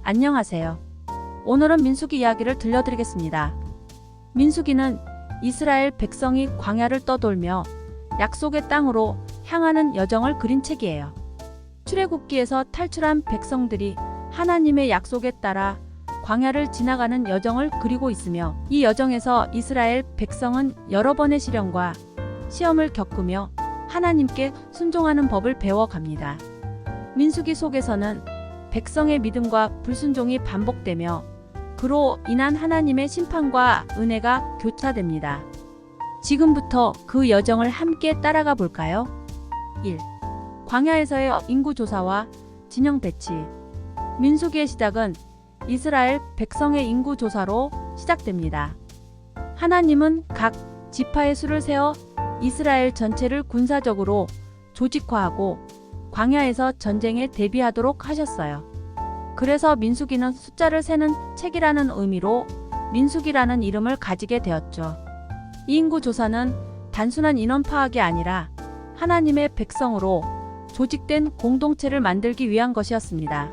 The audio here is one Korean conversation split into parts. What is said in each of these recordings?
안녕하세요. 오늘은 민수기 이야기를 들려드리겠습니다. 민수기는 이스라엘 백성이 광야를 떠돌며 약속의 땅으로 향하는 여정을 그린 책이에요. 출애굽기에서 탈출한 백성들이 하나님의 약속에 따라 광야를 지나가는 여정을 그리고 있으며, 이 여정에서 이스라엘 백성은 여러 번의 시련과 시험을 겪으며 하나님께 순종하는 법을 배워갑니다. 민수기 속에서는 백성의 믿음과 불순종이 반복되며 그로 인한 하나님의 심판과 은혜가 교차됩니다. 지금부터 그 여정을 함께 따라가 볼까요? 1. 광야에서의 인구조사와 진영 배치. 민수기의 시작은 이스라엘 백성의 인구조사로 시작됩니다. 하나님은 각 지파의 수를 세어 이스라엘 전체를 군사적으로 조직화하고 광야에서 전쟁에 대비하도록 하셨어요. 그래서 민수기는 숫자를 세는 책이라는 의미로 민수기라는 이름을 가지게 되었죠. 이 인구조사는 단순한 인원 파악이 아니라 하나님의 백성으로 조직된 공동체를 만들기 위한 것이었습니다.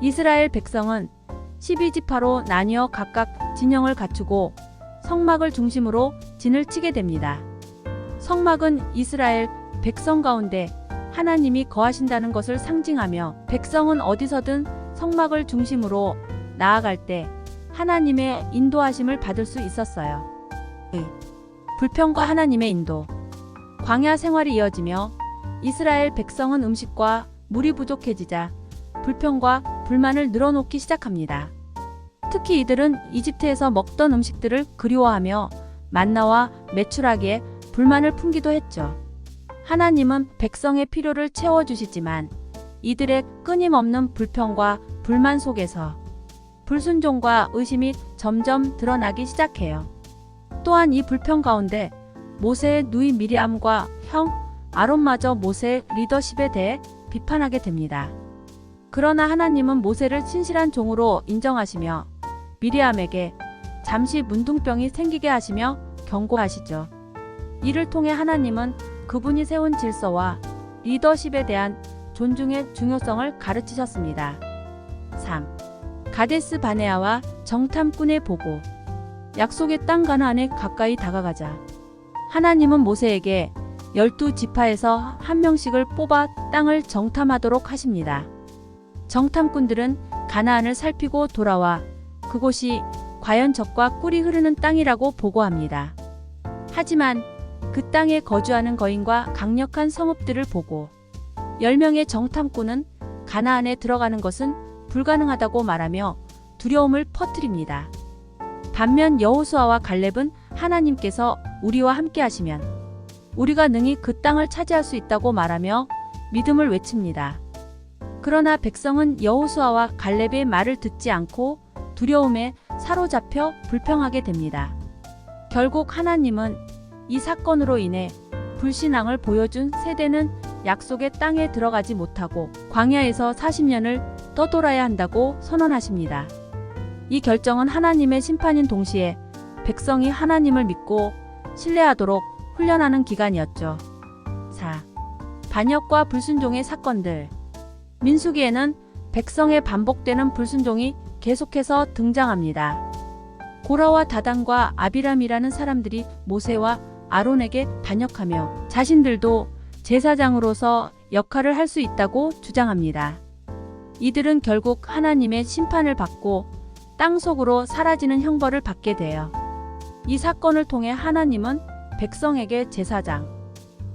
이스라엘 백성은 12지파로 나뉘어 각각 진영을 갖추고 성막을 중심으로 진을 치게 됩니다. 성막은 이스라엘 백성 가운데 하나님이 거하신다는 것을 상징하며, 백성은 어디서든 성막을 중심으로 나아갈 때 하나님의 인도하심을 받을 수 있었어요. 불평과 하나님의 인도. 광야 생활이 이어지며 이스라엘 백성은 음식과 물이 부족해지자 불평과 불만을 늘어놓기 시작합니다. 특히 이들은 이집트에서 먹던 음식들을 그리워하며 만나와 메추라기에 불만을 품기도 했죠. 하나님은 백성의 필요를 채워주시지만 이들의 끊임없는 불평과 불만 속에서 불순종과 의심이 점점 드러나기 시작해요. 또한 이 불평 가운데 모세의 누이 미리암과 형 아론마저 모세의 리더십에 대해 비판하게 됩니다. 그러나 하나님은 모세를 신실한 종으로 인정하시며 미리암에게 잠시 문둥병이 생기게 하시며 경고하시죠. 이를 통해 하나님은 그분이 세운 질서와 리더십에 대한 존중의 중요성을 가르치셨습니다. 3. 가데스 바네아와 정탐꾼의 보고. 약속의 땅 가나안에 가까이 다가가자 하나님은 모세에게 12지파에서 한 명씩을 뽑아 땅을 정탐하도록 하십니다. 정탐꾼들은 가나안을 살피고 돌아와 그곳이 과연 젖과 꿀이 흐르는 땅이라고 보고합니다. 하지만 그 땅에 거주하는 거인과 강력한 성읍들을 보고 10명의 정탐꾼은 가나안에 들어가는 것은 불가능하다고 말하며 두려움을 퍼뜨립니다. 반면 여호수아와 갈렙은 하나님께서 우리와 함께 하시면 우리가 능히 그 땅을 차지할 수 있다고 말하며 믿음을 외칩니다. 그러나 백성은 여호수아와 갈렙의 말을 듣지 않고 두려움에 사로잡혀 불평하게 됩니다. 결국 하나님은 이 사건으로 인해 불신앙을 보여준 세대는 약속의 땅에 들어가지 못하고 광야에서 40년을 떠돌아야 한다고 선언하십니다. 이 결정은 하나님의 심판인 동시에 백성이 하나님을 믿고 신뢰하도록 훈련하는 기간이었죠. 4. 반역과 불순종의 사건들. 민수기에는 백성의 반복되는 불순종이 계속해서 등장합니다. 고라와 다단과 아비람이라는 사람들이 모세와 아론에게 반역하며 자신들도 제사장으로서 역할을 할 수 있다고 주장합니다. 이들은 결국 하나님의 심판을 받고 땅 속으로 사라지는 형벌을 받게 돼요. 이 사건을 통해 하나님은 백성에게 제사장,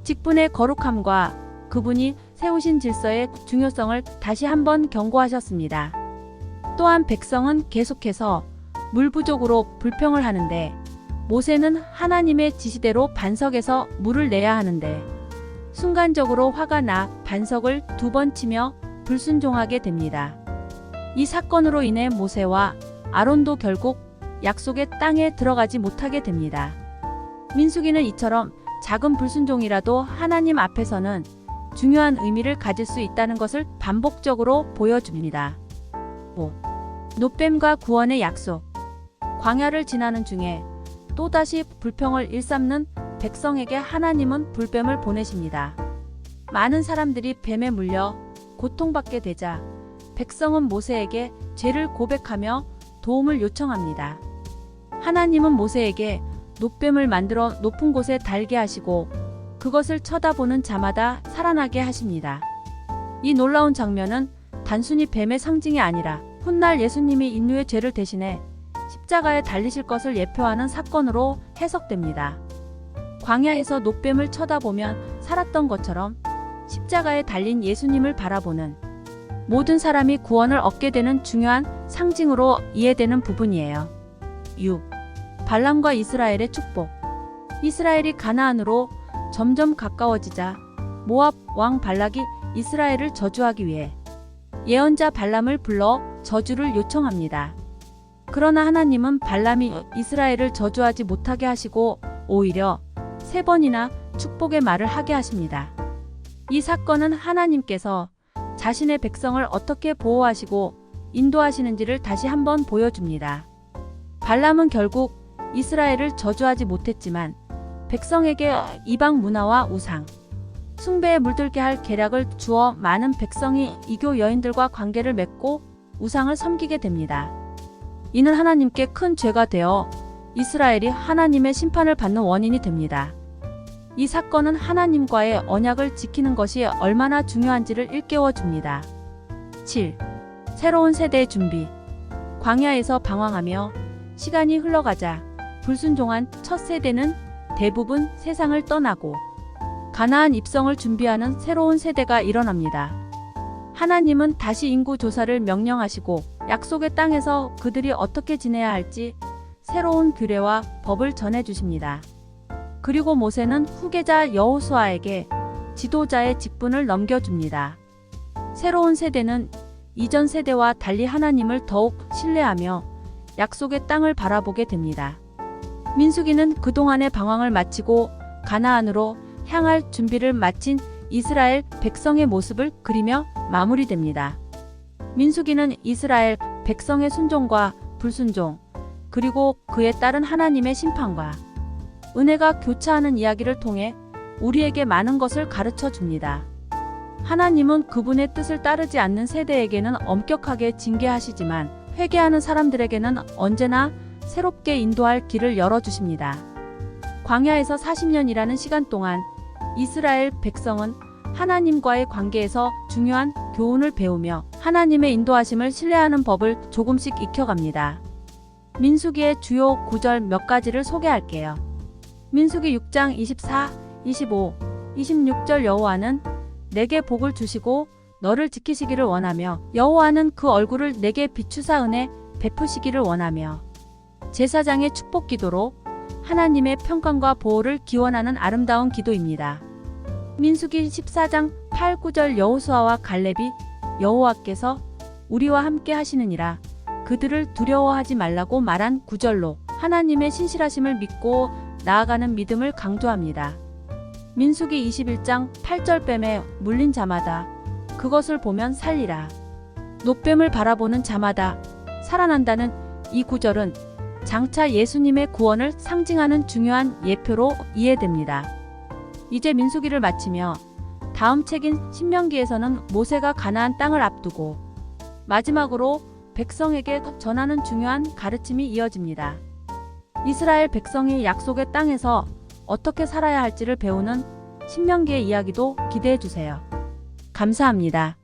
직분의 거룩함과 그분이 세우신 질서의 중요성을 다시 한번 경고하셨습니다. 또한 백성은 계속해서 물 부족으로 불평을 하는데 모세는 하나님의 지시대로 반석에서 물을 내야 하는데 순간적으로 화가 나 반석을 2번 치며 불순종하게 됩니다. 이 사건으로 인해 모세와 아론도 결국 약속의 땅에 들어가지 못하게 됩니다. 민수기는 이처럼 작은 불순종이라도 하나님 앞에서는 중요한 의미를 가질 수 있다는 것을 반복적으로 보여줍니다. 5. 노뱀과 구원의 약속. 광야를 지나는 중에 또다시 불평을 일삼는 백성에게 하나님은 불뱀을 보내십니다. 많은 사람들이 뱀에 물려 고통받게 되자 백성은 모세에게 죄를 고백하며 도움을 요청합니다. 하나님은 모세에게 놋뱀을 만들어 높은 곳에 달게 하시고 그것을 쳐다보는 자마다 살아나게 하십니다. 이 놀라운 장면은 단순히 뱀의 상징이 아니라 훗날 예수님이 인류의 죄를 대신해 십자가에 달리실 것을 예표하는 사건으로 해석됩니다. 광야에서 놋뱀을 쳐다보면 살았던 것처럼 십자가에 달린 예수님을 바라보는 모든 사람이 구원을 얻게 되는 중요한 상징으로 이해되는 부분이에요. 6. 발람과 이스라엘의 축복. 이스라엘이 가나안으로 점점 가까워지자 모압 왕 발락이 이스라엘을 저주하기 위해 예언자 발람을 불러 저주를 요청합니다. 그러나 하나님은 발람이 이스라엘을 저주하지 못하게 하시고 오히려 3번이나 축복의 말을 하게 하십니다. 이 사건은 하나님께서 자신의 백성을 어떻게 보호하시고 인도하시는지를 다시 한번 보여줍니다. 발람은 결국 이스라엘을 저주하지 못했지만 백성에게 이방 문화와 우상, 숭배에 물들게 할 계략을 주어 많은 백성이 이교 여인들과 관계를 맺고 우상을 섬기게 됩니다. 이는 하나님께 큰 죄가 되어 이스라엘이 하나님의 심판을 받는 원인이 됩니다. 이 사건은 하나님과의 언약을 지키는 것이 얼마나 중요한지를 일깨워 줍니다. 7. 새로운 세대의 준비. 광야에서 방황하며 시간이 흘러가자 불순종한 첫 세대는 대부분 세상을 떠나고 가나안 입성을 준비하는 새로운 세대가 일어납니다. 하나님은 다시 인구 조사를 명령하시고 약속의 땅에서 그들이 어떻게 지내야 할지 새로운 규례와 법을 전해주십니다. 그리고 모세는 후계자 여호수아에게 지도자의 직분을 넘겨줍니다. 새로운 세대는 이전 세대와 달리 하나님을 더욱 신뢰하며 약속의 땅을 바라보게 됩니다. 민수기는 그동안의 방황을 마치고 가나안으로 향할 준비를 마친 이스라엘 백성의 모습을 그리며 마무리됩니다. 민수기는 이스라엘 백성의 순종과 불순종, 그리고 그에 따른 하나님의 심판과 은혜가 교차하는 이야기를 통해 우리에게 많은 것을 가르쳐 줍니다. 하나님은 그분의 뜻을 따르지 않는 세대에게는 엄격하게 징계하시지만 회개하는 사람들에게는 언제나 새롭게 인도할 길을 열어주십니다. 광야에서 40년이라는 시간 동안 이스라엘 백성은 하나님과의 관계에서 중요한 교훈을 배우며 하나님의 인도하심을 신뢰하는 법을 조금씩 익혀갑니다. 민수기의 주요 구절 몇 가지를 소개할게요. 민수기 6장 24, 25, 26절 여호와는 내게 복을 주시고 너를 지키시기를 원하며 여호와는 그 얼굴을 내게 비추사 은혜 베푸시기를 원하며 제사장의 축복 기도로 하나님의 평강과 보호를 기원하는 아름다운 기도입니다. 민수기 14장 8, 9절 여호수아와 갈렙이 여호와께서 우리와 함께 하시느니라 그들을 두려워하지 말라고 말한 구절로 하나님의 신실하심을 믿고 나아가는 믿음을 강조합니다. 민수기 21장 8절 뱀에 물린 자마다 그것을 보면 살리라. 놋뱀을 바라보는 자마다 살아난다는 이 구절은 장차 예수님의 구원을 상징하는 중요한 예표로 이해됩니다. 이제 민수기를 마치며 다음 책인 신명기에서는 모세가 가나안 땅을 앞두고 마지막으로 백성에게 전하는 중요한 가르침이 이어집니다. 이스라엘 백성이 약속의 땅에서 어떻게 살아야 할지를 배우는 신명기의 이야기도 기대해 주세요. 감사합니다.